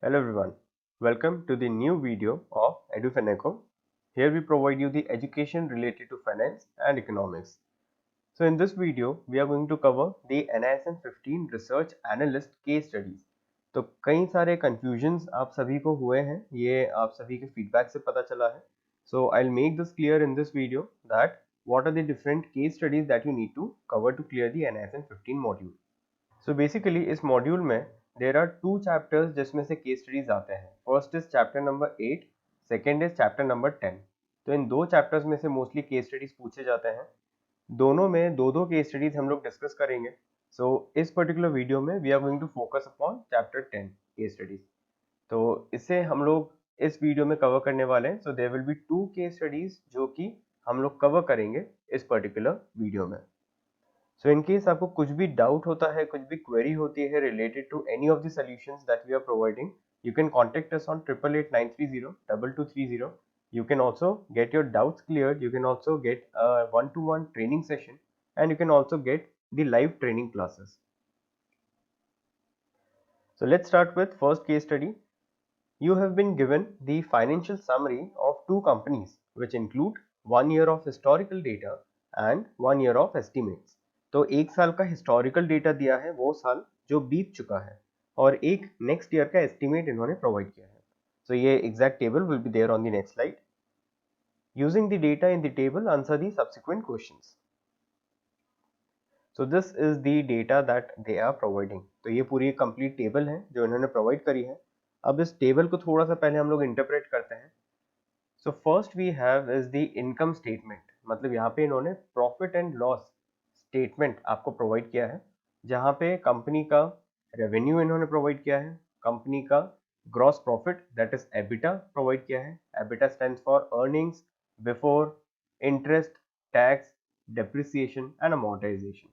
Hello everyone, welcome to the new video of EduFineco. Here we provide you the education related to finance and economics. So in this video, we are going to cover the NISM 15 Research Analyst Case Studies. तो कई सारे confusions आप सभी को हुए हैं, ये आप सभी के feedback से पता चला है. So I'll make this clear in this video that what are the different case studies that you need to cover to clear the NISM 15 module. So basically इस मॉड्यूल में there are two chapters जिसमें से case studies आते हैं. First is chapter number 8, second is chapter number 10. तो इन दो chapters में से mostly case studies पूछे जाते हैं. दोनों में दो case studies हम लोग discuss करेंगे. So इस particular video में we are going to focus upon chapter 10 case studies. तो इसे हम लोग इस वीडियो में कवर करने वाले हैं. So there will be two case studies जो कि हम लोग कवर करेंगे इस particular वीडियो में. So in case आपको कुछ भी डाउट होता है, कुछ भी क्वेरी होती है related to any of the solutions that we are providing, you can contact us on 8889302230. You can also get your doubts cleared. You can also get a one-to-one training session, and you can also get the live training classes. So let's start with first case study. You have been given the financial summary of two companies which include 1 year of historical data and 1 year of estimates. तो एक साल का historical data दिया है, वो साल जो बीत चुका है, और एक नेक्स्ट ईयर का एस्टिमेट इन्होंने प्रोवाइड किया है. सो ये exact table will be there on the next slide. Using the data in the table answer the subsequent questions. So this is the data that they are providing. तो ये पूरी complete table है जो इन्होंने provide करी है. अब इस टेबल को थोड़ा सा पहले हम लोग इंटरप्रेट करते हैं. So first we have is the income statement. मतलब यहाँ पे इन्होंने प्रॉफिट एंड लॉस स्टेटमेंट आपको प्रोवाइड किया है, जहाँ पे कंपनी का रेवेन्यू इन्होंने प्रोवाइड किया है, कंपनी का gross profit that is EBITDA provide किया है. EBITDA stands for earnings before interest, tax, depreciation and amortisation.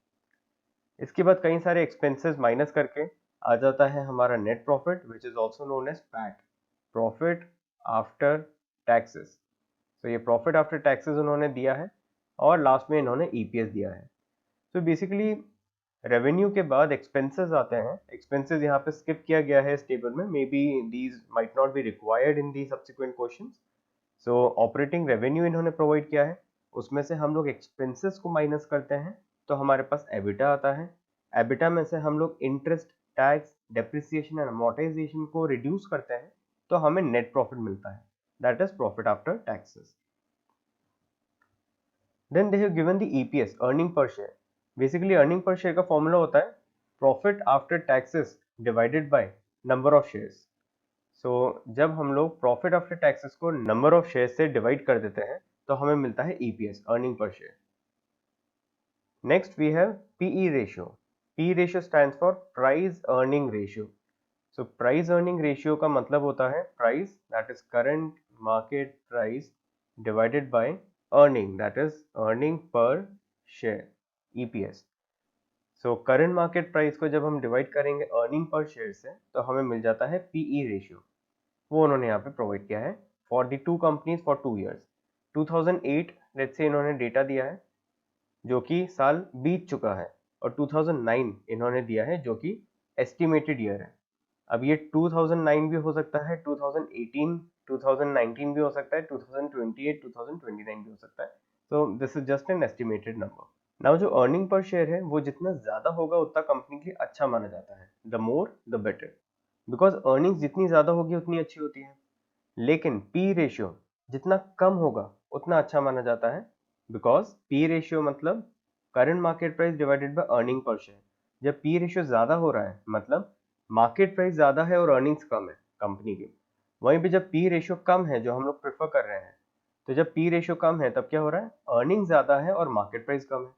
इसके बाद कई सारे एक्सपेंसेस माइनस करके आ जाता है हमारा net profit which is also known as PAT, profit after taxes. तो ये प्रॉफिट आफ्टर टैक्सेस उन्होंने दिया है, और लास्ट में इन्होंने ईपीएस दिया है. तो बेसिकली रेवेन्यू के बाद एक्सपेंसेस आते हैं. एक्सपेंसेस यहाँ पे स्किप किया गया है इस टेबल में, may be these might not be required in the subsequent questions. So operating revenue इन्होंने प्रोवाइड किया है, उसमें से हम लोग एक्सपेंसेस को माइनस करते हैं तो हमारे पास एबिटा आता है. एबिटा में से हम लोग interest, tax, depreciation and amortization को रिड्यूस करते हैं तो हमें नेट प्रॉफिट मिलता है, that is profit after taxes. Then they have given the EPS, earning per share. Basically earning per share का फॉर्मूला होता है profit after taxes divided by number of shares. So जब हम लोग प्रॉफिट आफ्टर टैक्सेस को number of share से divide कर देते हैं तो हमें मिलता है EPS, earning per share. Next we have PE ratio. P ratio stands for price earning ratio. So price earning ratio का मतलब होता है price that is current market price divided by earning that is earning per share, EPS. So current market price को जब हम divide करेंगे earning per share से तो हमें मिल जाता है पीई रेशियो. वो उन्होंने यहाँ पे प्रोवाइड किया है for the two companies for 2 years. 2008 let's say इन्होंने डेटा दिया है जो कि साल बीत चुका है, और 2009 इन्होंने दिया है जो कि एस्टिमेटेड ईयर है. अब ये 2009 भी हो सकता है, 2018, 2019 भी हो सकता है, 2028, 2029 भी हो सकता है. So this is just an estimated number. Now जो अर्निंग पर शेयर है वो जितना ज्यादा होगा उतना कंपनी के लिए अच्छा माना जाता है, the more the better, because earnings जितनी ज्यादा होगी उतनी अच्छी होती है. लेकिन पी रेशियो जितना कम होगा उतना अच्छा माना जाता है, बिकॉज पी रेशियो मतलब current market price divided by earning per share. जब पी रेशियो ज्यादा हो रहा है मतलब मार्केट प्राइस ज्यादा है और अर्निंग्स कम है कंपनी की. वहीं पे जब पी रेशियो कम है, जो हम लोग प्रेफर कर रहे हैं, तो जब पी रेशियो कम है तब क्या हो रहा है, अर्निंग ज्यादा है और मार्केट प्राइस कम है.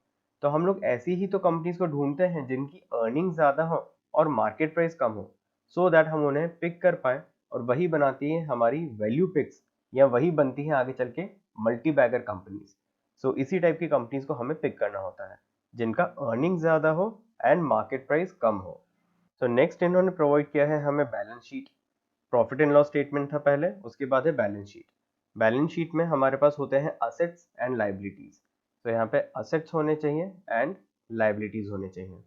तो हम लोग ऐसी ही तो कंपनीज को ढूंढते हैं जिनकी अर्निंग ज्यादा हो और मार्केट प्राइस कम हो, सो दैट हम उन्हें पिक कर पाए, और वही बनाती है हमारी वैल्यू पिक्स, या वही बनती है आगे चल के मल्टी बैगर कंपनीज. सो इसी टाइप की कंपनीज को हमें पिक करना होता है जिनका अर्निंग ज्यादा हो एंड मार्केट प्राइस कम हो. सो नेक्स्ट इन्होंने प्रोवाइड किया है हमें balance sheet. Profit and loss statement था पहले, उसके बाद है बैलेंस शीट. बैलेंस शीट में हमारे पास होते हैं असेट्स एंड लाइबिलिटीज. तो यहाँ पे असेट्स होने चाहिए एंड लाइबिलिटीज होने चाहिए.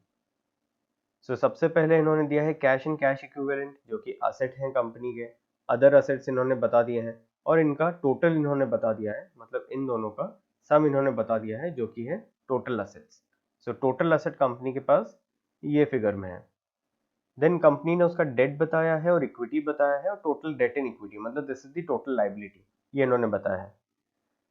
सो सबसे पहले इन्होंने दिया है कैश एंड कैश इक्विवेलेंट, जो कि असेट हैं कंपनी के, अदर असेट्स इन्होंने बता दिए हैं, और इनका टोटल इन्होंने बता दिया है, मतलब इन दोनों का सम इन्होंने बता दिया है, जो कि है total assets. So total asset company के पास ये फिगर में है। देन कंपनी ने उसका डेट बताया है और इक्विटी बताया है, और टोटल डेट एंड इक्विटी, मतलब this is the total liability, ये इन्होंने बताया है।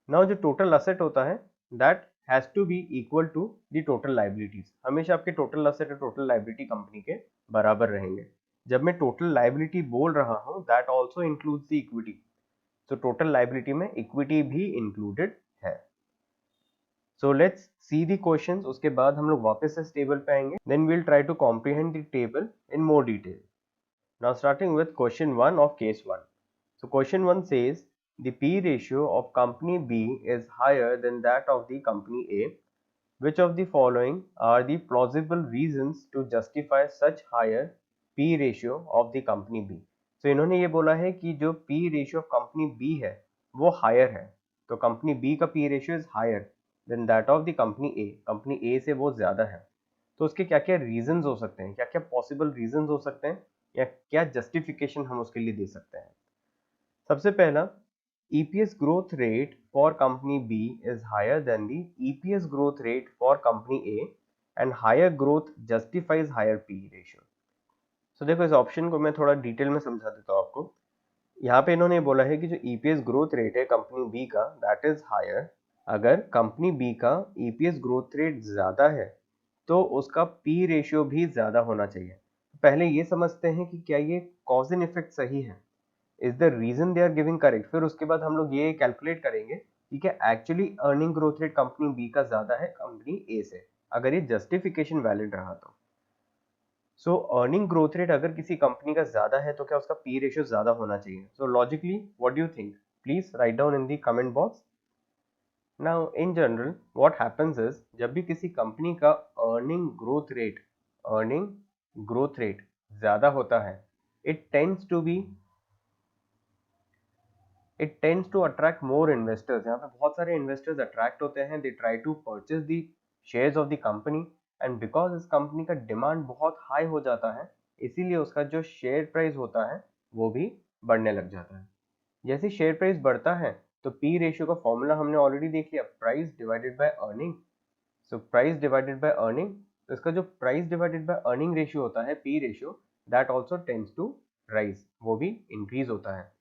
नाउ जो टोटल असेट होता है that has to be equal to the total liabilities. हमेशा आपके टोटल असेट और टोटल लायबिलिटी कंपनी के बराबर रहेंगे। जब मैं टोटल लायबिलिटी बोल रहा हूँ that also includes the equity, तो टोटल लायबिलिटी में इक्विटी भी इंक्लूडेड है। So let's see the questions, उसके बाद हम लोग वापस से इस टेबल पे आएंगे, then we will try to comprehend the table in more detail. Now starting with question 1 of case 1. So question 1 says the P ratio of company B is higher than that of the company A. Which of the following are the plausible reasons to justify such higher P ratio of the company B? So इन्होंने ये बोला है कि जो P ratio of company B है वो higher है, तो company B का P ratio is higher than that of the company A. company A से वो ज़्यादा है, तो उसके क्या क्या रीजंस हो सकते हैं, क्या क्या पॉसिबल रीजंस हो सकते हैं, या क्या जस्टिफिकेशन हम उसके लिए दे सकते हैं। सबसे पहला, EPS growth rate for company B is higher than the EPS growth rate for company A and higher growth justifies higher P ratio. So देखो इस ऑप्शन को मैं थोड़ा डिटेल में समझा देता हूँ आपको। यहाँ पे इन्होंने बोला है कि जो EPS ग्रोथ रेट है कंपनी B का दैट इज हायर। अगर कंपनी B का EPS ग्रोथ रेट ज़्यादा है तो उसका P रेशियो भी ज़्यादा होना चाहिए। पहले ये समझते हैं कि क्या ये कॉज एंड इफेक्ट सही है, is the reason they are giving correct, फिर उसके बाद हम लोग ये कैलकुलेट करेंगे कि क्या actually earning growth rate company B का ज़्यादा है कंपनी ए से, अगर ये जस्टिफिकेशन वैलिड रहा तो। सो अर्निंग ग्रोथ रेट अगर किसी कंपनी का ज़्यादा है तो क्या उसका पी रेशियो ज़्यादा होना चाहिए। So logically what do you think, please write down in the comment box. Now in general what happens is, जब भी किसी कंपनी का अर्निंग ग्रोथ रेट ज़्यादा होता है, it tends to attract more investors. यहाँ पे बहुत सारे इन्वेस्टर्स अट्रैक्ट होते हैं, they try to purchase the shares of the company, and because इस कंपनी का डिमांड बहुत हाई हो जाता है, इसीलिए उसका जो शेयर प्राइस होता है वो भी बढ़ने लग जाता है। जैसे शेयर प्राइस बढ़ता है तो पी रेशियो का फॉर्मूला हमने ऑलरेडी देख लिया, price divided by earning. So price divided by earning, तो इसका जो price divided by earning ratio होता है P ratio, that also tends to rise, वो भी इंक्रीज होता है।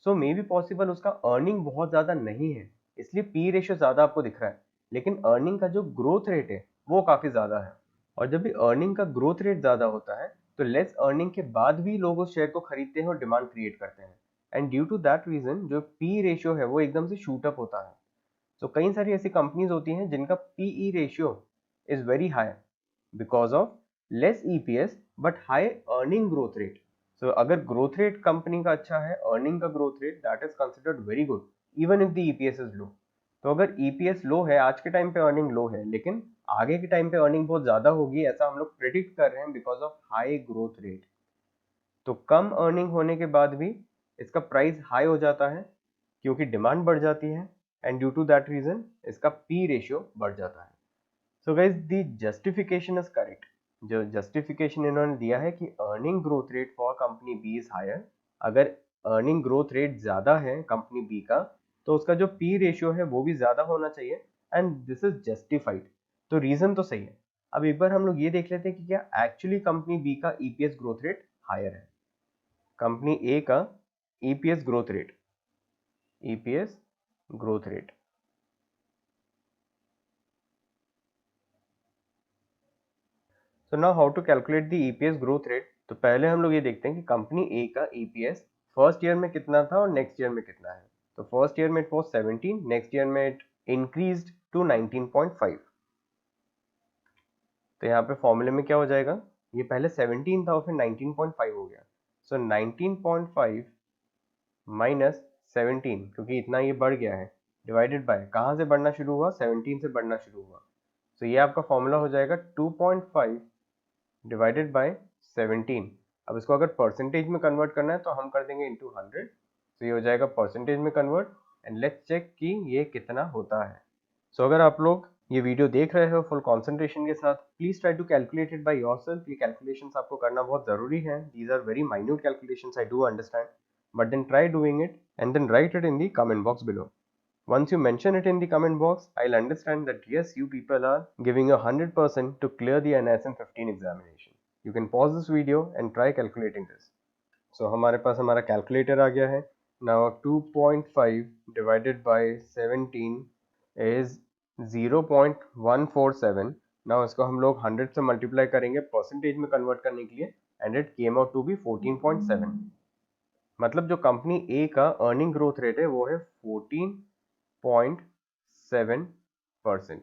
सो मे बी पॉसिबल उसका अर्निंग बहुत ज़्यादा नहीं है इसलिए पी रेशियो ज़्यादा आपको दिख रहा है, लेकिन अर्निंग का जो ग्रोथ रेट है वो काफ़ी ज़्यादा है। और जब भी अर्निंग का ग्रोथ रेट ज़्यादा होता है तो लेस अर्निंग के बाद भी लोग उस शेयर को खरीदते हैं और डिमांड क्रिएट करते हैं, and due to that reason जो पी रेशियो है वो एकदम से शूट अप होता है। सो कई सारी ऐसी कंपनीज होती हैं जिनका PE ratio is very high because of less EPS but high earning growth rate. So अगर ग्रोथ रेट कंपनी का अच्छा है, अर्निंग का growth rate that is considered very good even if the EPS is low. तो अगर EPS लो है आज के टाइम पे, अर्निंग लो है, लेकिन आगे के टाइम पे अर्निंग बहुत ज्यादा होगी ऐसा हम लोग प्रेडिक्ट कर रहे हैं because of high growth rate. तो कम अर्निंग होने के बाद भी इसका प्राइस हाई हो जाता है क्योंकि डिमांड बढ़ जाती है, and due to that reason इसका पी रेशियो बढ़ जाता है। So guys the justification is correct. जो जस्टिफिकेशन इन्होंने दिया है कि earning growth rate for company B is higher, अगर अर्निंग ग्रोथ रेट ज़्यादा है कंपनी बी का तो उसका जो पी रेशियो है वो भी ज़्यादा होना चाहिए, एंड दिस इज जस्टिफाइड। तो रीज़न तो सही है। अब एक बार हम लोग ये देख लेते हैं कि क्या एक्चुअली कंपनी बी का ईपीएस ग्रोथ रेट हायर है, कंपनी ए का EPS growth rate, EPS growth rate. So now how to calculate the EPS growth rate. तो पहले हम लोग ये देखते हैं कि कंपनी ए का ईपीएस फर्स्ट ईयर में कितना था और नेक्स्ट ईयर में कितना है। तो फर्स्ट ईयर में इट वाज 17, नेक्स्ट ईयर में इट इंक्रीज्ड टू 19.5। तो यहाँ पे फॉर्मूले में क्या हो जाएगा, ये पहले 17 था और फिर 19.5 हो गया। सो 19.5 माइनस 17, क्योंकि इतना ये बढ़ गया है, डिवाइडेड बाय कहाँ से बढ़ना शुरू हुआ, 17 से बढ़ना शुरू हुआ। तो ये आपका फॉर्मूला हो जाएगा 2.5 डिवाइडेड बाय 17। अब इसको अगर परसेंटेज में कन्वर्ट करना है तो हम कर देंगे इंटू 100, तो ये हो जाएगा परसेंटेज में कन्वर्ट, एंड लेट्स चेक कि ये कितना होता है। सो अगर आप लोग ये वीडियो देख रहे हो फुल कंसंट्रेशन के साथ, please try to calculate it by yourself. ये कैलकुलेशंस आपको करना बहुत जरूरी है। These are very minute calculations, I do understand, but then try doing it and then write it in the comment box below. Once you mention it in the comment box, I'll understand that yes, you people are giving a 100% to clear the NISM 15 examination. You can pause this video and try calculating this. So हमारे पास हमारा calculator आ गया है. Now 2.5 divided by 17 is 0.147. Now इसको हम लोग 100 से multiply करेंगे percentage में कन्वर्ट करने के लिए, and it came out to be 14.7. मतलब जो कंपनी A का अर्निंग ग्रोथ रेट है वो है 14.7%.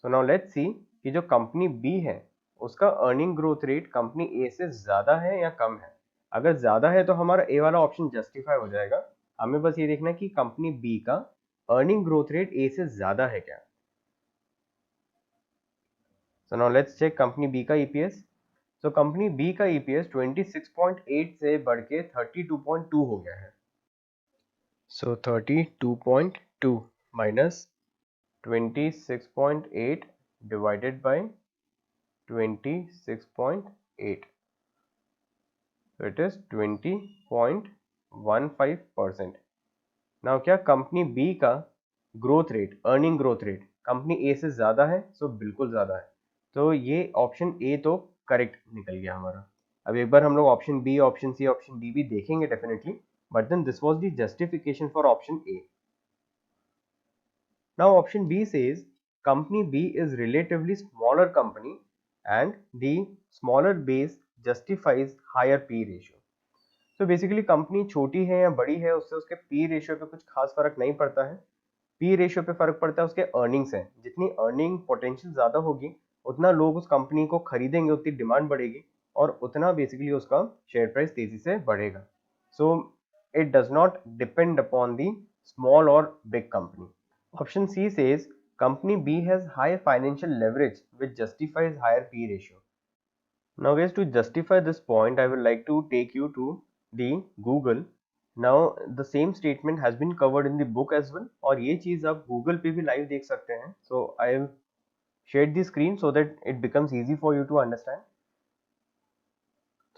सो नाउ लेट्स सी कि जो कंपनी B है उसका earning growth rate company A से ज्यादा है या कम है. अगर ज्यादा है तो हमारा A वाला ऑप्शन जस्टिफाई हो जाएगा. हमें बस ये देखना है कि कंपनी B का अर्निंग ग्रोथ रेट A से ज्यादा है क्या. So now let's check company B का EPS. तो कंपनी B का EPS 26.8 से बढ़ के 32.2 हो गया है. So 32.2 minus 26.8 divided by 26.8. So it is 20.15%. Now क्या कंपनी B का growth rate, earning growth rate company A से ज्यादा है? सो बिल्कुल ज्यादा है. तो ये ऑप्शन A तो करेक्ट निकल गया हमारा. अब एक बार हम लोग option B, option C, option D भी देखेंगे definitely, but then this was the justification for option A. Now option B says company B is relatively smaller company and the smaller base justifies higher P ratio. So basically company छोटी है या बड़ी है उससे उसके P ratio पे कुछ खास फर्क नहीं पड़ता है. P रेशियो पे फर्क पड़ता है उसके अर्निंग्स है. जितनी अर्निंग पोटेंशियल ज्यादा होगी उतना लोग उस कंपनी को खरीदेंगे, उतनी डिमांड बढ़ेगी और उतना बेसिकली उसका शेयर प्राइस तेजी से बढ़ेगा. So it does not depend upon the small और big company. Option C says company B has high financial leverage which justifies higher P ratio. Now guys, to justify this point I would like to take you to the Google. Now the same statement has been covered in the book as well और ये चीज आप Google पे भी live देख सकते हैं. So I have shared the screen so that it becomes easy for you to understand.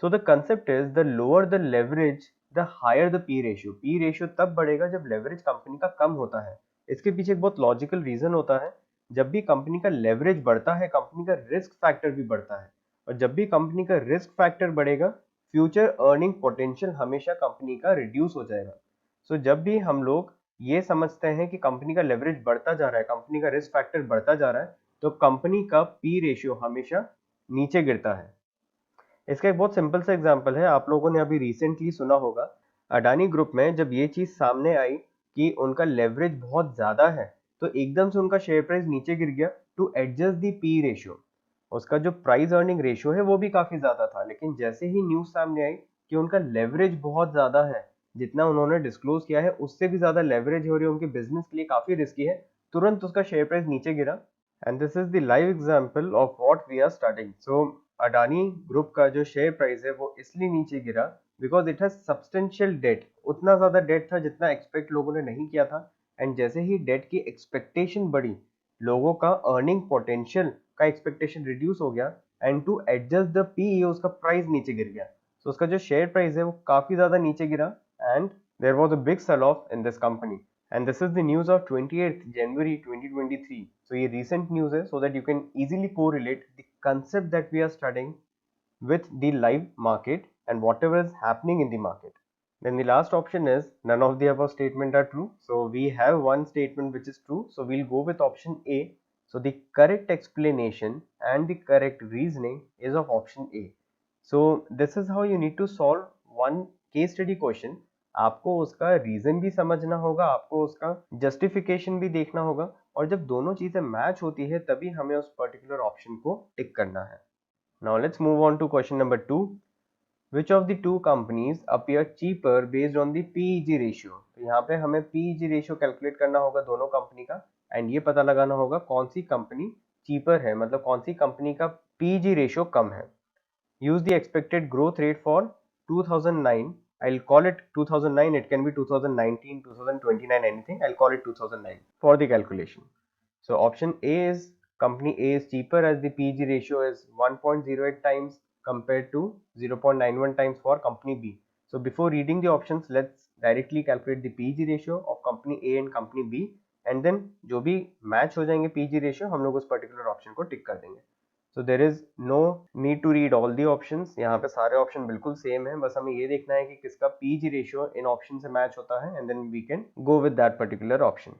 So the concept is the lower the leverage the higher the P ratio. P ratio तब बढ़ेगा जब leverage company का कम होता है. इसके पीछे एक बहुत लॉजिकल रीजन होता है. जब भी कंपनी का लेवरेज बढ़ता है कंपनी का रिस्क फैक्टर भी बढ़ता है और जब भी कंपनी का रिस्क फैक्टर बढ़ेगा फ्यूचर अर्निंग पोटेंशियल हमेशा कंपनी का रिड्यूस हो जाएगा. सो जब भी हम लोग ये समझते हैं कि कंपनी का लेवरेज बढ़ता जा रहा है, कंपनी का रिस्क फैक्टर बढ़ता जा रहा है, तो कंपनी का पी रेशियो हमेशा नीचे गिरता है. इसका एक बहुत सिंपल सा एग्जांपल है, आप लोगों ने अभी रिसेंटली सुना होगा अडानी ग्रुप में जब ये चीज सामने आई कि उनका लेवरेज बहुत ज्यादा है तो एकदम से उनका शेयर प्राइस नीचे गिर गया to adjust the P ratio. उसका जो प्राइस अर्निंग रेशियो है वो भी काफी ज्यादा था, लेकिन जैसे ही न्यूज सामने आई कि उनका लेवरेज बहुत ज्यादा है, जितना उन्होंने डिस्क्लोज किया है उससे भी ज्यादा लेवरेज हो रही है, उनके बिजनेस के लिए काफी रिस्की है, तुरंत उसका शेयर प्राइस नीचे गिरा. And this is the live example of what we are studying. So Adani group का जो शेयर प्राइस है वो इसलिए नीचे गिरा because it has substantial debt. उतना ज्यादा डेट था जितना एक्सपेक्ट लोगों ने नहीं किया था. एंड जैसे ही डेट की एक्सपेक्टेशन बढ़ी लोगों का अर्निंग पोटेंशियल का एक्सपेक्टेशन रिड्यूस हो गया and to adjust the P उसका प्राइस नीचे गिर गया. तो उसका जो शेयर प्राइस है वो काफी ज्यादा नीचे गिरा and there was a big sell off in this company. And this is the news of 28th January 2023. So ये recent news है so that you can easily correlate the concept that we are studying with the live market and whatever is happening in the market. Then the last option is none of the above statement are true. So we have one statement which is true. So we'll go with option A. So the correct explanation and the correct reasoning is of option A. So this is how you need to solve one case study question. आपको उसका reason भी समझना होगा, आपको उसका justification भी देखना होगा और जब दोनों चीजें मैच होती है तभी हमें उस पर्टिकुलर ऑप्शन को टिक करना है. Now let's move on to question number 2. Which of the two companies appear cheaper based on the PEG ratio? तो यहाँ पे हमें PEG ratio कैलकुलेट करना होगा दोनों कंपनी का एंड ये पता लगाना होगा कौन सी कंपनी चीपर है, मतलब कौन सी कंपनी का PEG ratio कम है. Use the expected growth rate for 2009. I'll call it 2009. It can be 2019, 2029, anything. I'll call it 2009 for the calculation. So option A is company A is cheaper as the PEG ratio is 1.08 times compared to 0.91 times for company B. So before reading the options, let's directly calculate the PEG ratio of company A and company B, and then जो भी match हो जाएंगे PEG ratio हम लोग उस particular option को टिक कर देंगे. So there is no need to read all the options. यहाँ पे सारे ऑप्शन बिल्कुल सेम है, बस हमें ये देखना है कि किसका PEG ratio इन ऑप्शन से मैच होता है, and then we can go with that particular option.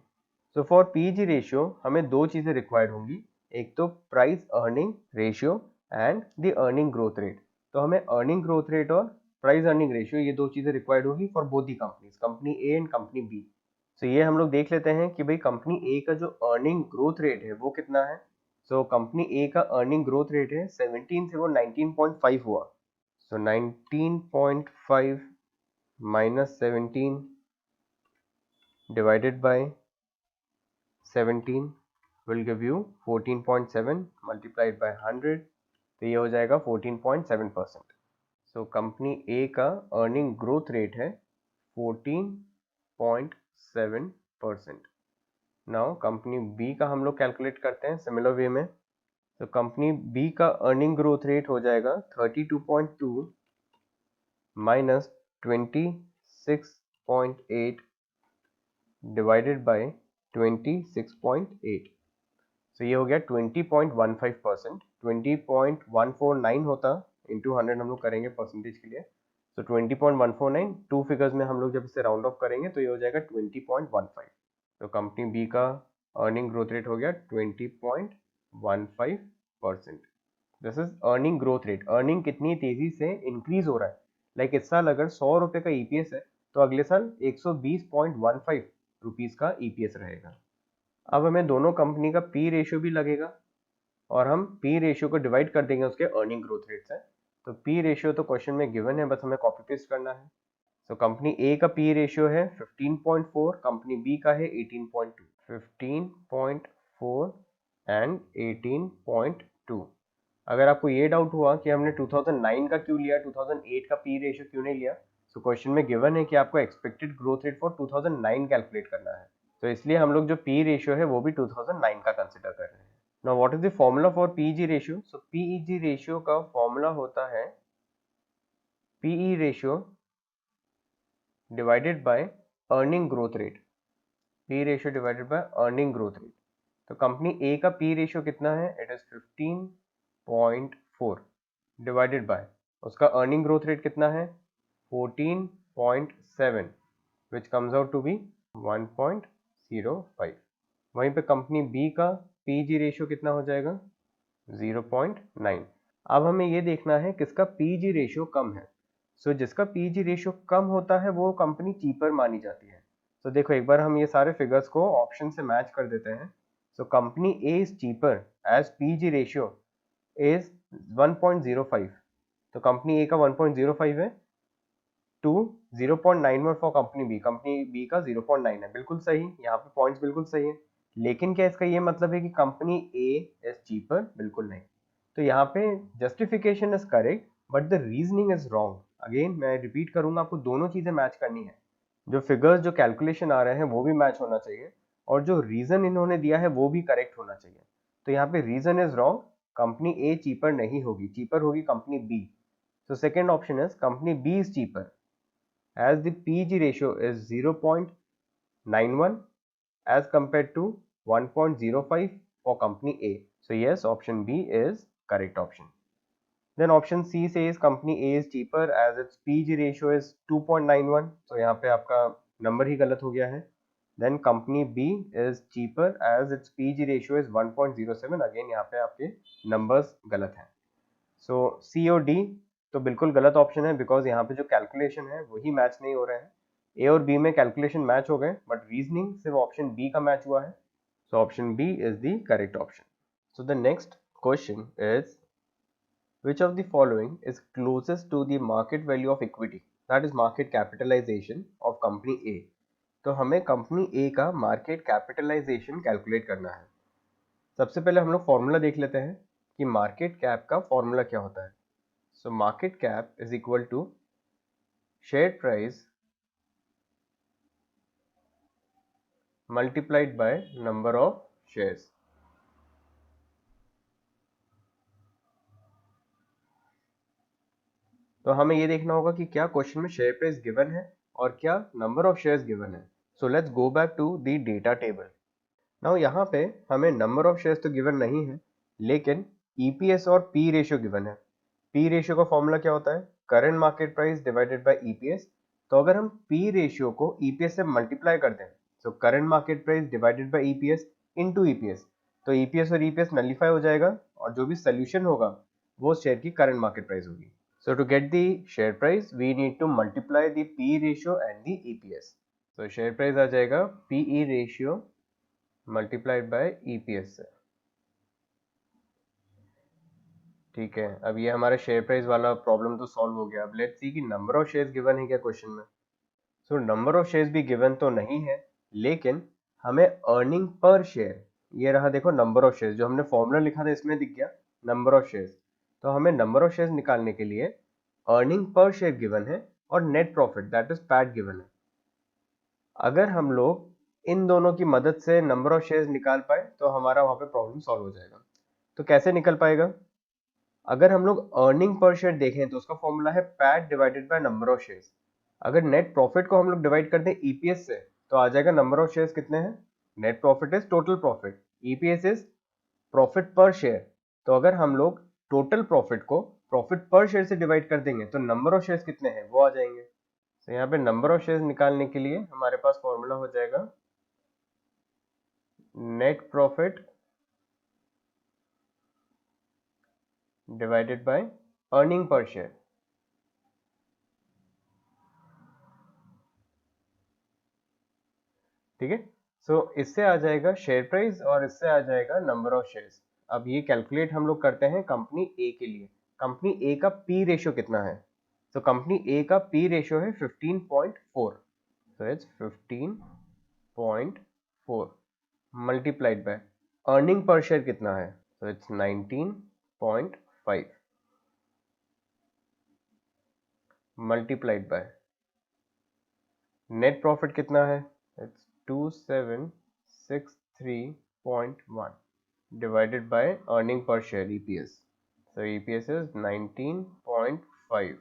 So for PEG ratio हमें दो चीजें रिक्वायर्ड होंगी, एक तो price earning ratio and the earning growth rate. तो हमें अर्निंग ग्रोथ रेट और प्राइस अर्निंग रेशियो ये दो चीजें रिक्वायर्ड होगी for both the companies, company A and company B. So ये हम लोग देख लेते हैं कि भाई कंपनी ए का जो अर्निंग ग्रोथ रेट है वो कितना है. सो कंपनी ए का अर्निंग ग्रोथ रेट है 17 से वो 19.5 हुआ. सो 19.5 minus 17 divided by 17 will give you 14.7 multiplied by 100, तो ये हो जाएगा 14.7%. सो कंपनी ए का अर्निंग ग्रोथ रेट है 14.7%. नाउ कंपनी बी का हम लोग कैलकुलेट करते हैं सिमिलर वे में. तो कंपनी बी का अर्निंग ग्रोथ रेट हो जाएगा 32.2 माइनस 26.8 डिवाइडेड बाय 26.8. तो ये हो गया 20.15%. 20.149 होता इंटू 100 हम लोग करेंगे परसेंटेज के लिए. तो 20.149 टू फिगर्स में हम लोग जब इसे राउंड ऑफ करेंगे तो ये हो जाएगा 20.15. तो कंपनी बी का अर्निंग ग्रोथ रेट हो गया 20.15%. This is earning growth rate. Earning कितनी तेजी से इंक्रीज हो रहा है. लाइक इस साल अगर 100 रुपए का ईपीएस है तो अगले साल 120.15 रुपीज का ईपीएस रहेगा. अब हमें दोनों कंपनी का पी रेशियो भी लगेगा और हम पी रेशियो को डिवाइड कर देंगे उसके अर्निंग ग्रोथ रेट से. तो पी रेशियो तो क्वेश्चन में गिवन है, बस हमें कॉपी पेस्ट करना है. तो कंपनी ए का पी रेशियो है 15.4, कंपनी बी का है 18.2. 15.4 एंड 18.2. अगर आपको ये डाउट हुआ कि हमने 2009 का क्यों लिया, 2008 का पी रेशियो क्यों नहीं लिया, तो क्वेश्चन में गिवन है कि आपको expected growth rate for 2009 calculate करना है. तो इसलिए हम लोग जो पी रेशियो है वो भी 2009 का कंसिडर कर रहे हैं. Now what is the formula for PEG ratio. So PEG ratio का फॉर्मूला होता है PE ratio divided by earning growth rate. P ratio divided by earning growth rate. तो कंपनी ए का पी रेशियो कितना है, इट इज 15.4 डिवाइडेड बाय उसका earning growth rate कितना है 14.7 which comes out to be 1.05. वहीं पे कंपनी बी का पीजी रेशियो कितना हो जाएगा 0.9. अब हमें ये देखना है किसका पीजी रेशियो कम है. सो जिसका पीजी रेशियो कम होता है वो कंपनी चीपर मानी जाती है. तो देखो एक बार हम ये सारे फिगर्स को ऑप्शन से मैच कर देते हैं. So company A is cheaper as PG ratio is 1.05. तो कंपनी ए का 1.05 है to 0.91 for company B. Company B का 0.9 है. बिल्कुल सही, यहाँ पे पॉइंट्स बिल्कुल सही है. लेकिन क्या इसका ये मतलब है कि कंपनी ए इज चीपर? बिल्कुल नहीं. तो यहाँ पे justification is correct but the reasoning is wrong. Again मैं रिपीट करूंगा, आपको दोनों चीजें मैच करनी है. जो फिगर्स जो कैलकुलेशन आ रहे हैं वो भी मैच होना चाहिए और जो रीजन इन्होंने दिया है वो भी करेक्ट होना चाहिए. तो यहाँ पे reason is wrong. Company A cheaper नहीं होगी, चीपर होगी company B. So second option is company B is cheaper as the PG ratio is 0.91 as compared to 1.05 for company A. So yes, option B is correct option. Then option C says company A is cheaper as its PG ratio is 2.91. So यहाँ पे आपका number ही गलत हो गया है. Then company B is cheaper as its PG ratio is 1.07. Again यहाँ पे आपके नंबर्स गलत हैं. So C और D तो बिल्कुल गलत ऑप्शन है बिकॉज यहाँ पे जो कैलकुलेशन है वही मैच नहीं हो रहे हैं. ए और बी में कैलकुलेशन मैच हो गए बट रीजनिंग सिर्फ ऑप्शन बी का मैच हुआ है. So option B is the correct option. So the next question is which of the following is closest to the market value of equity, that is market capitalization of company A. तो हमें company A का market capitalisation calculate करना है. सबसे पहले हम लोग formula देख लेते हैं कि मार्केट कैप का फॉर्मूला क्या होता है. So market cap is equal to share price multiplied by number of shares. तो हमें ये देखना होगा कि क्या क्वेश्चन में शेयर प्राइस गिवन है और क्या नंबर ऑफ शेयर्स गिवन है। So let's go back to the data table. Now यहाँ पे हमें नंबर ऑफ शेयर्स तो गिवन नहीं है, लेकिन ईपीएस और पी रेशियो गिवन है। पी रेशियो का फॉर्मूला क्या होता है? Current market price divided by EPS. तो अगर हम पी रेशियो को ईपीएस से मल्टीप्लाई करते हैं, so current market price divided by EPS into EPS, तो ईपीएस और ईपीएस नलीफाई हो जाएगा और जो भी सोल्यूशन होगा वो शेयर की करंट मार्केट प्राइस होगी। So to get the share price, we need to multiply the P ratio and the EPS. So share price आ जाएगा PE ratio multiplied by EPS से। ठीक है, अब ये हमारा शेयर प्राइस वाला प्रॉब्लम तो सॉल्व हो गया। अब लेट्स सी कि नंबर ऑफ शेयर्स गिवन है क्या क्वेश्चन में। सो नंबर ऑफ शेयर्स भी गिवन तो नहीं है, लेकिन हमें अर्निंग पर शेयर, ये रहा देखो नंबर ऑफ शेयर्स, जो हमने फॉर्मूला लिखा था इसमें दिख गया नंबर ऑफ शेयर्स। तो हमें नंबर ऑफ शेयर्स निकालने के लिए अर्निंग पर शेयर गिवन है और net profit that is PAT given है। अगर हम लोग इन दोनों की मदद से नंबर ऑफ शेयर्स निकाल पाए तो हमारा वहां पे प्रॉब्लम सॉल्व हो जाएगा। तो कैसे निकल पाएगा? अगर हम लोग अर्निंग पर शेयर देखें तो उसका फॉर्मूला है PAT divided by number of shares. अगर नेट प्रॉफिट को हम लोग डिवाइड कर दें ईपीएस से तो आ जाएगा नंबर ऑफ शेयर्स कितने हैं। Net profit is total profit, EPS is profit पर शेयर। तो अगर हम लोग टोटल प्रॉफिट को प्रॉफिट पर शेयर से डिवाइड कर देंगे तो नंबर ऑफ शेयर्स कितने हैं वो आ जाएंगे। तो यहाँ पे नंबर ऑफ शेयर्स निकालने के लिए हमारे पास फॉर्मूला हो जाएगा net profit divided by earning per share. ठीक है, सो इससे आ जाएगा शेयर प्राइस और इससे आ जाएगा नंबर ऑफ शेयर्स। अब ये कैलकुलेट हम लोग करते हैं कंपनी ए के लिए। कंपनी ए का पी रेशियो कितना है? तो कंपनी ए का पी रेशियो है 15.4। so it's 15.4 multiplied by earning per share कितना है? so it's 19.5 multiplied by net profit कितना है? it's 2763.1 divided by earning per share EPS. so EPS is 19.5।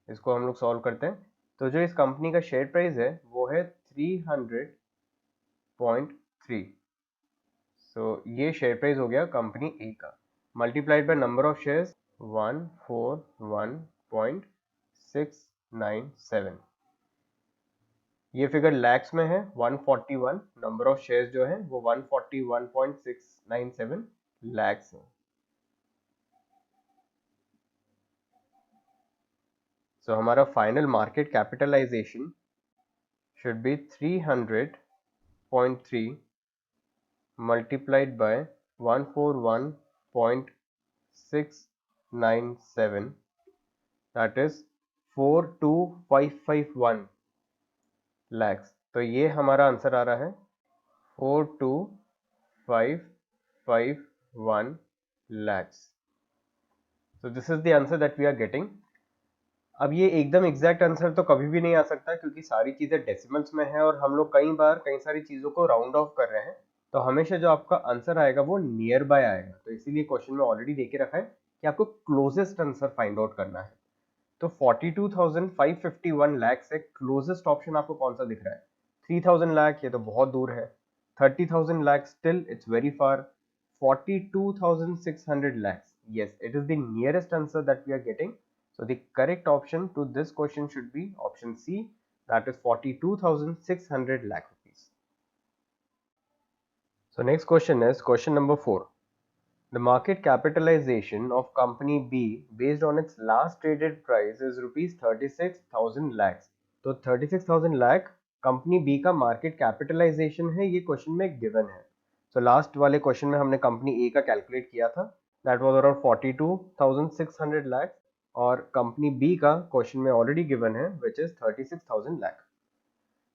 इसको हम लोग सॉल्व करते हैं तो जो इस कंपनी का शेयर प्राइस है वो है 300.3। सो ये शेयर प्राइस हो गया कंपनी ए का, multiplied by number of shares 141.697। ये फिगर लैक्स में है 141, नंबर ऑफ शेयर्स जो है वो 141.697 लैक्स है। सो हमारा final market capitalization should be 300.3 multiplied by 141.697, that is 42551 lakhs। तो ये हमारा आंसर आ रहा है 42551 lakhs। so this is the answer that we are getting। अब ये एकदम एग्जैक्ट आंसर तो कभी भी नहीं आ सकता क्योंकि सारी चीजें डेसिमल्स में है और हम लोग कई बार कई सारी चीजों को राउंड ऑफ कर रहे हैं, तो हमेशा जो आपका आंसर आएगा वो नियर बाय आएगा। तो इसीलिए क्वेश्चन में ऑलरेडी देके रखा है कि आपको क्लोजेस्ट आंसर फाइंड आउट करना है। तो 42,551 लाख से क्लोजेस्ट ऑप्शन आपको कौन सा दिख रहा है? 3,000 लाख, ये तो बहुत दूर है। 30,000 lakh, still it's very far. 42,600 lakhs, yes, it is the nearest answer that we are getting। So the correct option to this question should be option C, that is 42,600 lakh rupees। So next question is question number 4। The market capitalization of company B based on its last traded price is rupees 36,000 lakhs। तो 36,000 lakh company B का market capitalisation है, ये question में given है। तो last वाले question में हमने कंपनी A का कैलकुलेट किया था, दैट वाज अराउंड 42,600 लाख, और कंपनी B का क्वेश्चन में ऑलरेडी गिवन है which is 36,000 lakh.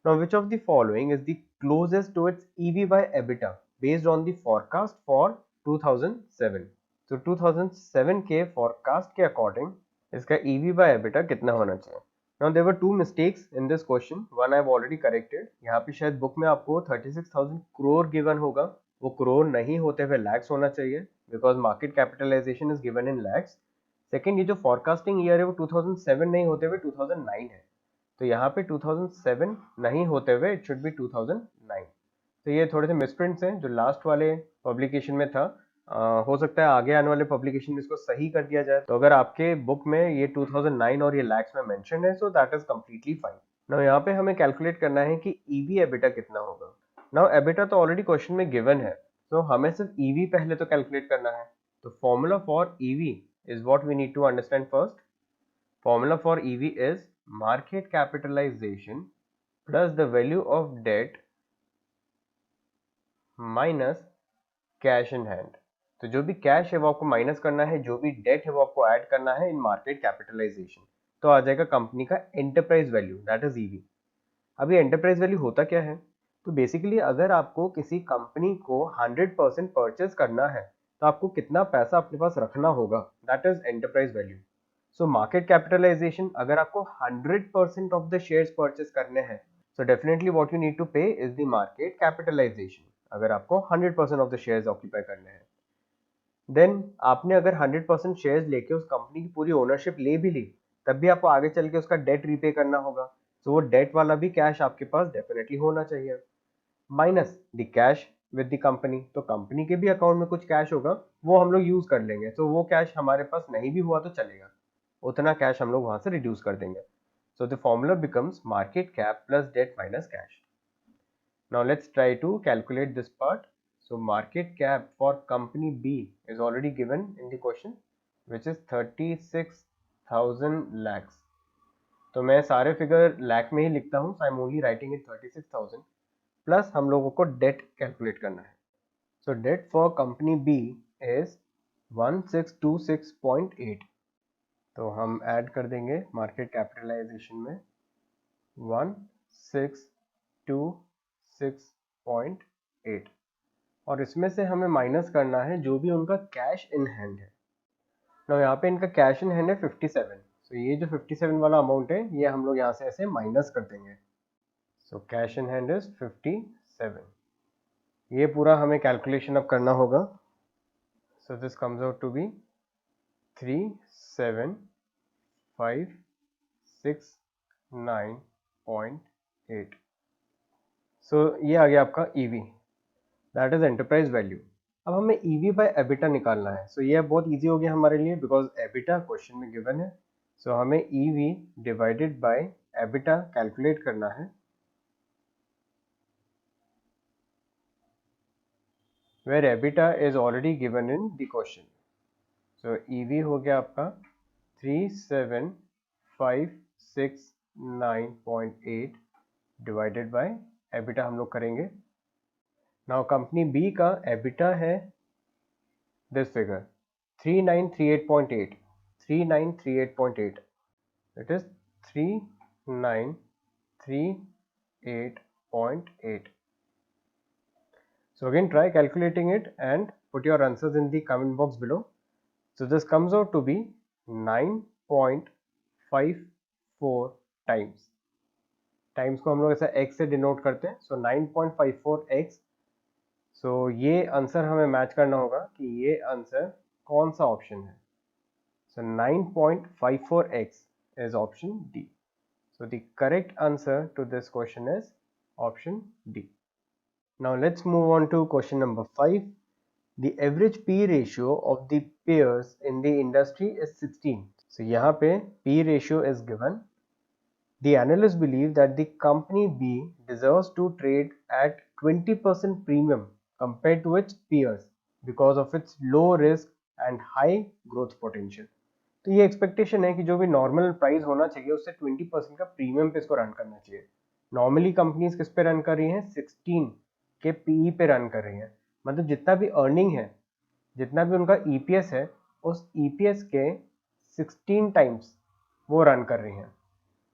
Now which of the following is the closest to its EV by EBITDA based on the forecast for 2007? तो 2007 के forecast के अकॉर्डिंग इसका EV by EBITDA कितना होना चाहिए? Now there were two mistakes in this question. One I have already corrected. यहाँ पे शायद बुक में आपको 36,000 करोड़ गिवन होगा, वो करोड़ नहीं होते हुए लैक्स होना चाहिए, because market capitalization is given in lakhs. Second, ये जो फॉरकास्टिंग ईयर है वो 2007 नहीं होते हुए 2009 है, तो यहाँ पे 2007 नहीं होते हुए इट शुड बी 2009. तो ये थोड़े से मिसप्रिंट्स हैं जो लास्ट वाले पब्लिकेशन में था. हो सकता है आगे आने वाले पब्लिकेशन में इसको सही कर दिया जाए. तो अगर आपके बुक में ये 2009 और ये लैक्स में मेंशन है, so that is completely fine. Now यहाँ पे हमें कैलकुलेट करना है कि ईवी एबिटा कितना होगा. नाउ एबिटा तो ऑलरेडी क्वेश्चन में गिवन है, तो हमें सिर्फ ईवी पहले तो कैलकुलेट करना है. तो formula for EV is what we need to understand first. Formula for EV is market capitalization plus the value of debt minus cash in hand. तो जो भी कैश है वो आपको माइनस करना है, जो भी डेट है वो आपको ऐड करना है इन मार्केट कैपिटलाइजेशन. तो आ जाएगा कंपनी का enterprise value, that is EV. अभी एंटरप्राइज वैल्यू होता क्या है? तो बेसिकली अगर आपको किसी कंपनी को 100% परचेज करना है तो आपको कितना पैसा अपने पास रखना होगा, that is enterprise value. So market capitalization, अगर आपको 100% ऑफ द शेयर्स परचेज करने हैं, so definitely what you need to pay is the market capitalization, अगर आपको 100% ऑफ द शेयर्स ऑक्यूपाई करने हैं. देन आपने अगर 100% शेयर्स लेके उस कंपनी की पूरी ओनरशिप ले भी ली, तब भी आपको आगे चल के उसका डेट रीपे करना होगा. तो वो डेट वाला भी कैश आपके पास डेफिनेटली होना चाहिए, minus the cash with the company. तो कंपनी के भी अकाउंट में कुछ कैश होगा, वो हम लोग यूज कर लेंगे. तो वो कैश हमारे पास नहीं भी हुआ तो चलेगा, उतना कैश हम लोग वहां से रिड्यूस कर देंगे. So the formula becomes market cap plus debt minus cash. Now let's try to calculate this part. So market cap for company B is already given in the question, which is 36,000 lakhs. तो मैं सारे figure lakh में ही लिखता हूँ, so I'm only writing it 36,000 plus हम लोगों को date calculate करना है. So debt for company B is 1626.8. तो हम ऐड कर देंगे मार्केट कैपिटलाइजेशन में 1626.8, और इसमें से हमें माइनस करना है जो भी उनका कैश इन हैंड है. ना यहाँ पे इनका कैश इन हैंड है 57. सो ये जो 57 वाला अमाउंट है ये हम लोग यहाँ से ऐसे माइनस कर देंगे. So cash in hand is 57. ये पूरा हमें कैलकुलेशन अब करना होगा. So this comes out to be 37,569.8. So ये आ गया आपका EV, that is enterprise value. अब हमें ईवी बाय एबिटा निकालना है. सो ये बहुत इजी हो गया हमारे लिए, बिकॉज एबिटा क्वेश्चन में गिवन है. सो हमें EV divided by EBITDA calculate करना है, where EBITDA is already given in the question. So EV हो गया आपका 37,569.8 डिवाइडेड बाय एबिटा हम लोग करेंगे. नाउ कंपनी बी का एबिटा है this figure 3938.8. 3938.8, it is 3938.8. So again try calculating it and put your answers in the comment box below. So this comes out to be 9.54 times. Times को हम लोग ऐसा x से denote करते हैं. सो 9.54x. सो ये आंसर हमें मैच करना होगा कि ये आंसर कौन सा ऑप्शन है. सो 9.54x is option D. So the correct answer to this question is option D. Now let's move on to question number 5. The average P ratio of the peers in the industry is 16. So यहाँ पे P ratio is given. The analysts believe that the company B deserves to trade at 20% premium compared to its peers because of its low risk and high growth potential. तो ये expectation है कि जो भी normal price होना चाहिए उससे 20% का प्रीमियम पे इसको रन करना चाहिए. नॉर्मली कंपनीज किस पे रन कर रही हैं? 16 के पीई पे रन कर रही हैं. मतलब जितना भी अर्निंग है, जितना भी उनका ईपीएस है, उस ईपीएस के 16 टाइम्स वो रन कर रही हैं.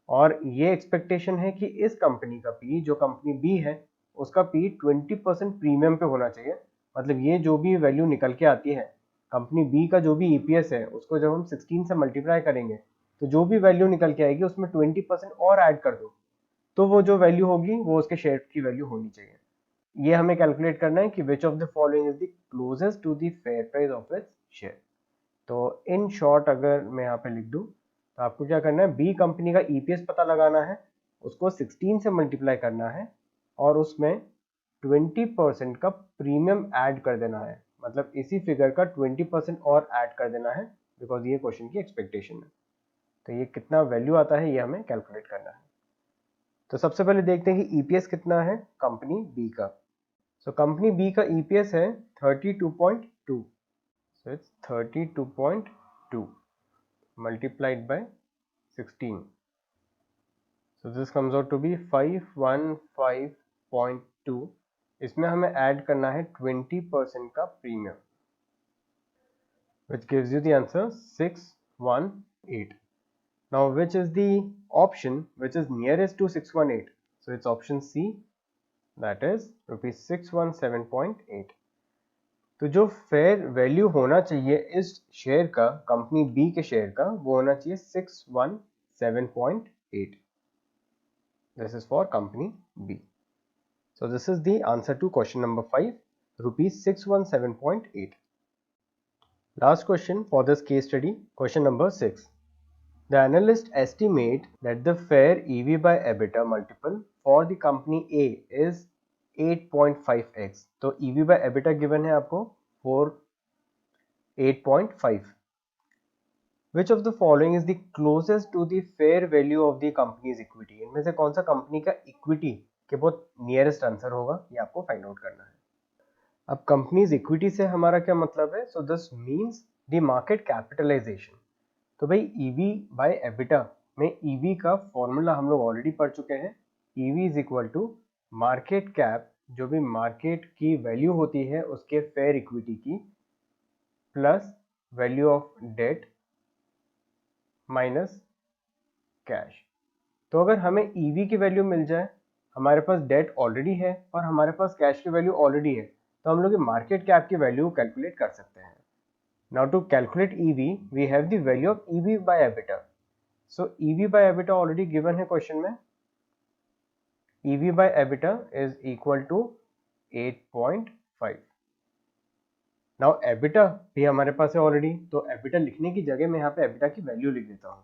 और ये एक्सपेक्टेशन है कि इस कंपनी का पी, जो कंपनी बी है, उसका पी 20% प्रीमियम पे होना चाहिए. मतलब ये जो भी वैल्यू निकल के आती है, कंपनी बी का जो भी ईपीएस है उसको जब हम 16 से मल्टीप्लाई करेंगे तो जो भी वैल्यू निकल के आएगी उसमें 20% और ऐड कर दो, तो वो जो वैल्यू होगी वो उसके शेयर की वैल्यू होनी चाहिए। ये हमें कैलकुलेट करना है कि which of the following is the closest to the fair price of its share. तो इन शॉर्ट अगर मैं यहाँ पे लिख दूँ तो आपको क्या करना है, बी कंपनी का ईपीएस पता लगाना है, उसको 16 से मल्टीप्लाई करना है और उसमें 20% का प्रीमियम ऐड कर देना है, मतलब इसी फिगर का 20% और ऐड कर देना है, बिकॉज ये क्वेश्चन की एक्सपेक्टेशन है। तो ये कितना वैल्यू आता है ये हमें कैलकुलेट करना है। तो सबसे पहले देखते हैं कि ईपीएस कितना है कंपनी बी का। सो कंपनी बी का ईपीएस है 32.2, so it's 32.2 multiplied by 16, so this comes out to be 515.2। इसमें हमें ऐड करना है 20% का premium, which gives you the answer 618। now which is the option which is nearest to 618? so it's option C, that is rupees 617.8। तो जो fair value होना चाहिए इस शेयर का, कंपनी बी के शेयर का, वो होना चाहिए 617.8। This is for company B. So this is the answer to question number 5, rupees 617.8। Last question for this case study, question number 6। The analyst estimate that the fair EV by EBITDA multiple for the company A is 8.5x। तो EV by EBITDA given है आपको 8.5। Which of the following is the closest to the fair value of the company's equity? इनमें से कौन सा company का equity के बहुत नियरेस्ट आंसर होगा, ये आपको फाइंड आउट करना है। अब कंपनीज इक्विटी से हमारा क्या मतलब है? So this means the market capitalization. तो भाई ईवी बाय एबिटा में ईवी का फॉर्मूला हम लोग ऑलरेडी पढ़ चुके हैं। EV is equal to market cap, जो भी मार्केट की वैल्यू होती है उसके फेयर इक्विटी की, plus value of debt minus cash. तो अगर हमें ईवी की वैल्यू मिल जाए, हमारे पास डेट ऑलरेडी है और हमारे पास कैश की वैल्यू ऑलरेडी है, तो हम लोग मार्केट कैप की वैल्यू कैलकुलेट कर सकते हैं। Now to calculate EV, we have the value of EV by EBITDA. So EV by EBITDA already given है क्वेश्चन में। EV by EBITDA is equal to 8.5। Now EBITDA भी हमारे पास है already, तो EBITDA लिखने की जगह मैं यहाँ पे EBITDA की वैल्यू लिख देता हूँ।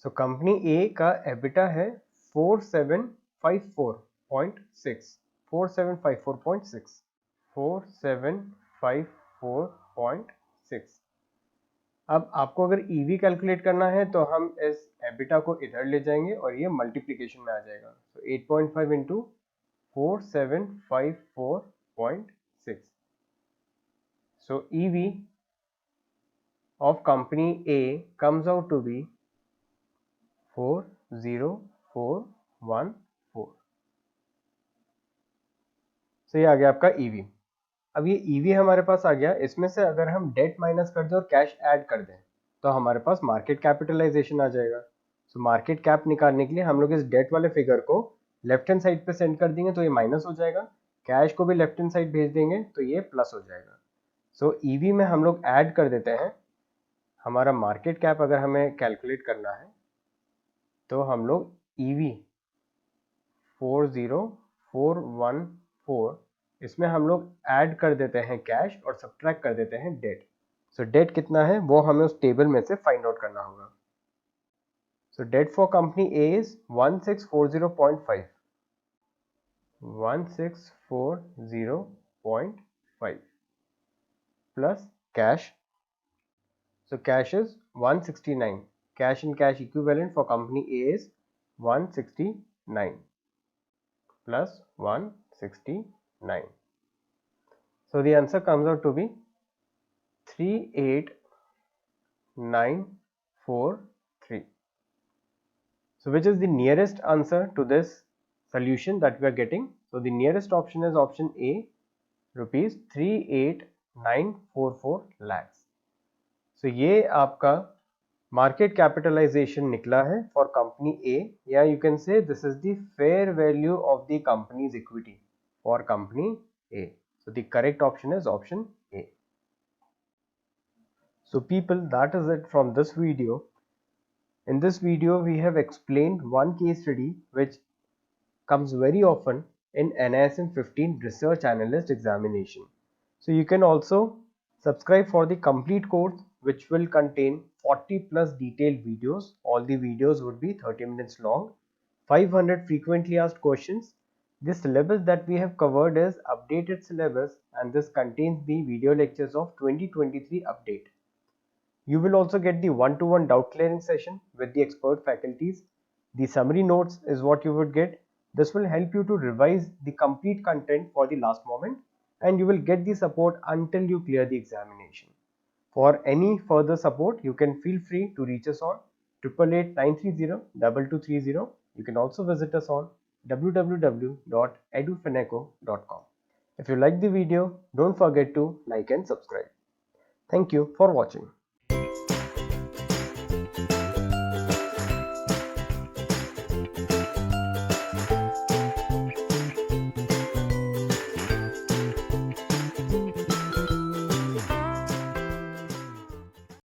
So कंपनी A का EBITDA है 4754.6, 4754.6, 4754.6। अब आपको अगर EV कैलकुलेट करना है तो हम इस एबिटा को इधर ले जाएंगे और ये मल्टीप्लिकेशन में आ जाएगा। तो 8.5 into 4754.6। So EV of company A comes out to be 40414। सो ये आ गया आपका EV। अब ये EV हमारे पास आ गया, इसमें से अगर हम डेट माइनस कर दें और कैश ऐड कर दें तो हमारे पास मार्केट कैपिटलाइजेशन आ जाएगा। सो मार्केट कैप निकालने के लिए हम लोग इस डेट वाले फिगर को लेफ्ट हैंड साइड पे सेंड कर देंगे तो ये माइनस हो जाएगा, कैश को भी लेफ्ट हैंड साइड भेज देंगे तो ये प्लस हो जाएगा। सो EV में हम लोग ऐड कर देते हैं हमारा मार्केट कैप। अगर हमें कैलकुलेट करना है तो हम लोग EV 40414, इसमें हम लोग ऐड कर देते हैं कैश और सब्ट्रैक्ट कर देते हैं डेट। सो डेट कितना है वो हमें उस टेबल में से फाइंड आउट करना होगा। So debt for company A is 1640.5, 1640.5 plus cash. So cash is 169, cash in cash equivalent for company A is 169 plus 169. So the answer comes out to be 38943. So which is the nearest answer to this solution that we are getting? So the nearest option is option A, rupees 38944 lakhs. So ये आपका market capitalisation निकला है for company ए, या you can say this is the fair value of the companies equity for company A. So the correct option is option A. So people, that is it from this video. In this video, we have explained one case study which comes very often in NISM 15 Research Analyst examination. So you can also subscribe for the complete course, which will contain 40 plus detailed videos. All the videos would be 30 minutes long, 500 frequently asked questions. This syllabus that we have covered is updated syllabus, and this contains the video lectures of 2023 update. You will also get the one-to-one doubt clearing session with the expert faculties. The summary notes is what you would get. This will help you to revise the complete content for the last moment, and you will get the support until you clear the examination. For any further support, you can feel free to reach us on 888-930-2230. You can also visit us on www.edufeneco.com. If you like the video, don't forget to like and subscribe. Thank you for watching.